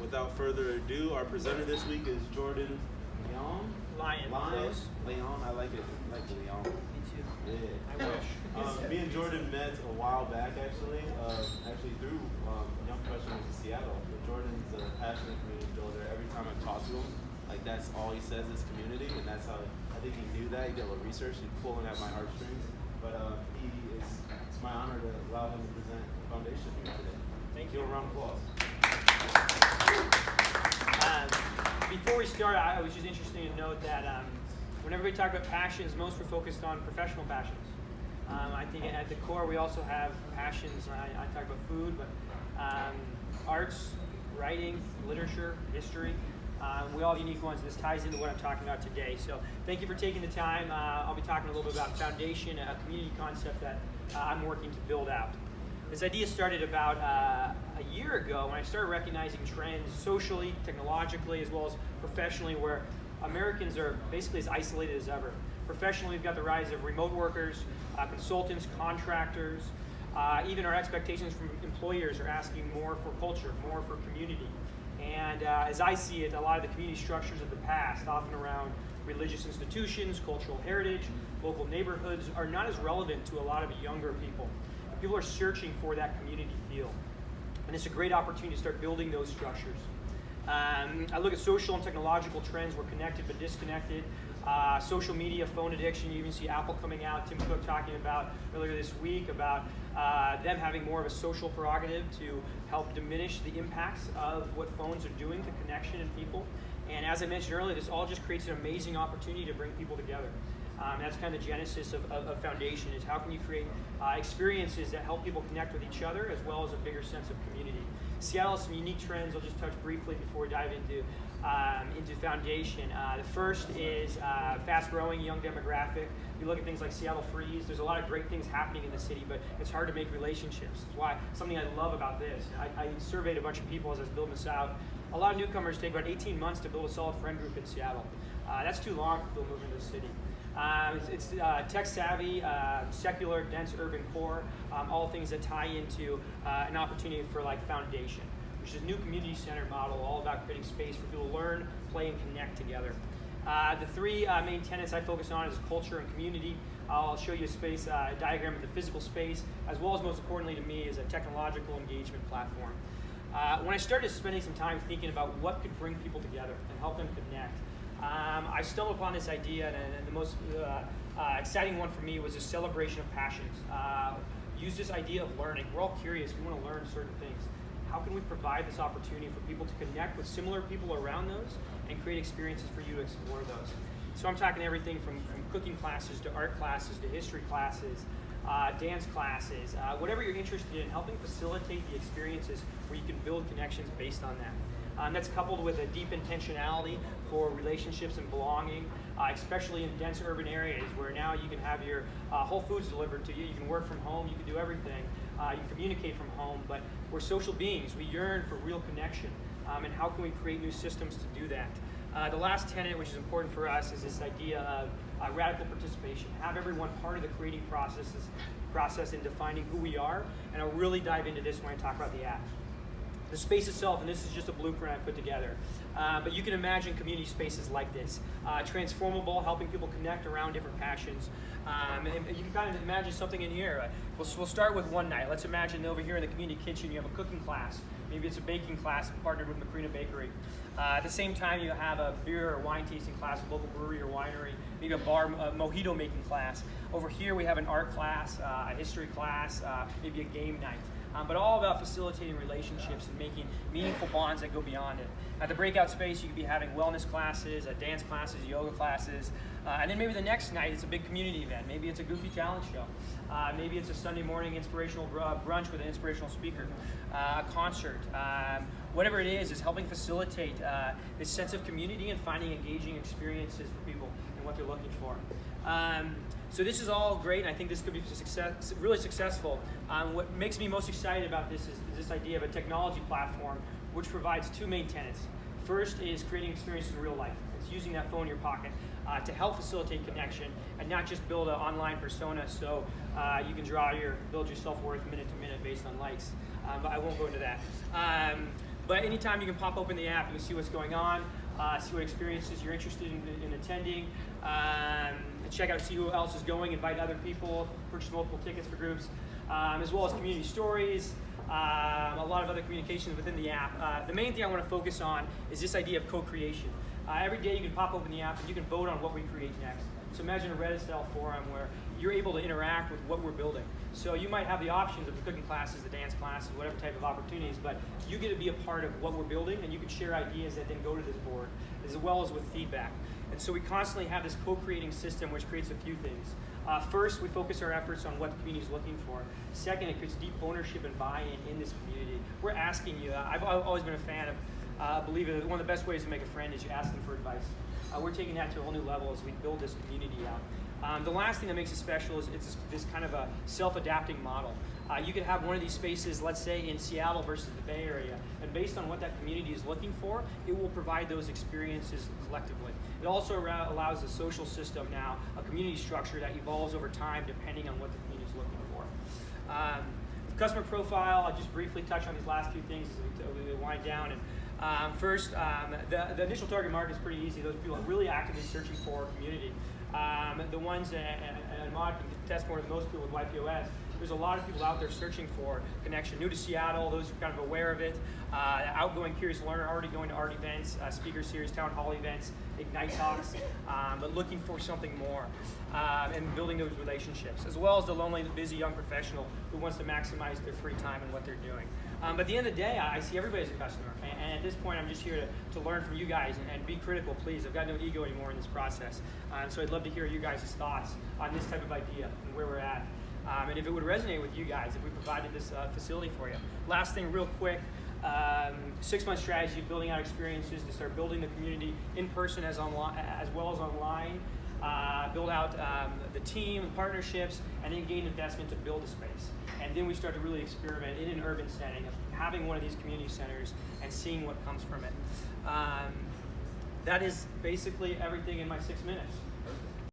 without further ado, our presenter this week is Jordan Leon. Lion. Leon, I like it. I like Leon. Me too. Yeah. I wish. Me and Jordan met a while back, actually through Young Professionals in Seattle. But Jordan's a passionate community builder. Every time I talk to him, like that's all he says is community, and that's how I think he knew that. He did a little research. He's pulling at my heartstrings. But it's my honor to allow him to present Foundation here today. Thank Give you. a round of applause. Before we start, I was just interested to note that whenever we talk about passions, most we're focused on professional passions. I think at the core we also have passions. I talk about food, but arts, writing, literature, history. We all have unique ones. This ties into what I'm talking about today. So thank you for taking the time. I'll be talking a little bit about Foundation, a community concept that I'm working to build out. This idea started about a year ago when I started recognizing trends socially, technologically, as well as professionally, where Americans are basically as isolated as ever. Professionally, we've got the rise of remote workers, consultants, contractors. Even our expectations from employers are asking more for culture, more for community. And as I see it, a lot of the community structures of the past, often around religious institutions, cultural heritage, local neighborhoods, are not as relevant to a lot of younger people. People are searching for that community feel. And it's a great opportunity to start building those structures. I look at social and technological trends. We're connected but disconnected. Social media, phone addiction. You even see Apple coming out, Tim Cook talking about earlier this week about them having more of a social prerogative to help diminish the impacts of what phones are doing to connection and people. And as I mentioned earlier, this all just creates an amazing opportunity to bring people together. That's kind of the genesis of Foundation, is how can you create experiences that help people connect with each other as well as a bigger sense of community. Seattle has some unique trends I'll just touch briefly before we dive into Foundation. The first is fast-growing young demographic. You look at things like Seattle Freeze, there's a lot of great things happening in the city, but it's hard to make relationships. That's why something I love about this. I surveyed a bunch of people as I was building this out. A lot of newcomers take about 18 months to build a solid friend group in Seattle. That's too long for people to move into the city. It's tech-savvy, secular, dense urban core, all things that tie into an opportunity for like Foundation, which is a new community center model all about creating space for people to learn, play, and connect together. The three main tenets I focus on is culture and community. I'll show you a diagram of the physical space, as well as most importantly to me is a technological engagement platform. When I started spending some time thinking about what could bring people together and help them connect, I stumbled upon this idea, and the most exciting one for me was a celebration of passions. Use this idea of learning. We're all curious. We want to learn certain things. How can we provide this opportunity for people to connect with similar people around those and create experiences for you to explore those? So I'm talking everything from cooking classes to art classes to history classes, dance classes, whatever you're interested in, helping facilitate the experiences where you can build connections based on that. That's coupled with a deep intentionality for relationships and belonging, especially in dense urban areas where now you can have your Whole Foods delivered to you. You can work from home, you can do everything. You can communicate from home, but we're social beings. We yearn for real connection. And how can we create new systems to do that? The last tenet, which is important for us, is this idea of radical participation. Have everyone part of the creating process in defining who we are, and I'll really dive into this when I talk about the app. The space itself, and this is just a blueprint I put together, but you can imagine community spaces like this. Transformable, helping people connect around different passions. And you can kind of imagine something in here. We'll start with one night. Let's imagine over here in the community kitchen you have a cooking class. Maybe it's a baking class partnered with Macrina Bakery. At the same time, you have a beer or wine tasting class with a local brewery or winery. Maybe a mojito making class. Over here we have an art class, a history class, maybe a game night. But all about facilitating relationships and making meaningful bonds that go beyond it. At the breakout space, you could be having wellness classes, dance classes, yoga classes, and then maybe the next night it's a big community event. Maybe it's a goofy talent show. Maybe it's a Sunday morning inspirational brunch with an inspirational speaker, a concert. Whatever it is helping facilitate this sense of community and finding engaging experiences for people and what they're looking for. So this is all great, and I think this could be really successful. What makes me most excited about this is this idea of a technology platform which provides two main tenets. First is creating experiences in real life. It's using that phone in your pocket to help facilitate connection and not just build an online persona so you can build your self-worth minute to minute based on likes. But I won't go into that. But anytime you can pop open the app, you can see what's going on, see what experiences you're interested in attending, check out, see who else is going, invite other people, purchase multiple tickets for groups, as well as community stories, a lot of other communications within the app. The main thing I want to focus on is this idea of co-creation. Every day you can pop open the app and you can vote on what we create next. So imagine a Reddit-style forum where you're able to interact with what we're building. So you might have the options of the cooking classes, the dance classes, whatever type of opportunities, but you get to be a part of what we're building, and you can share ideas that then go to this board, as well as with feedback. And so we constantly have this co-creating system, which creates a few things. First, we focus our efforts on what the community is looking for. Second, it creates deep ownership and buy-in in this community. We're asking you, I've always been a fan of, believe it, one of the best ways to make a friend is you ask them for advice. We're taking that to a whole new level as we build this community out. The last thing that makes it special is it's this kind of a self-adapting model. You could have one of these spaces, let's say in Seattle versus the Bay Area, and based on what that community is looking for, it will provide those experiences collectively. It also allows a social system now, a community structure that evolves over time depending on what the community is looking for. Customer profile, I'll just briefly touch on these last two things as we wind down. First, the initial target market is pretty easy. Those people are really actively searching for a community. The ones, and Ahmad can attest more than most people with YPOS, there's a lot of people out there searching for connection. New to Seattle, those who are kind of aware of it, outgoing curious learner, already going to art events, speaker series, town hall events, Ignite talks, but looking for something more, and building those relationships, as well as the lonely, busy young professional who wants to maximize their free time and what they're doing. But at the end of the day, I see everybody as a customer, and at this point, I'm just here to learn from you guys and be critical, please. I've got no ego anymore in this process, so I'd love to hear you guys' thoughts on this type of idea and where we're at. And if it would resonate with you guys, if we provided this facility for you. Last thing, real quick, 6-month strategy of building out experiences to start building the community in person as well as online. Build out the team, the partnerships, and then gain investment to build a space. And then we start to really experiment in an urban setting of having one of these community centers and seeing what comes from it. That is basically everything in my 6 minutes.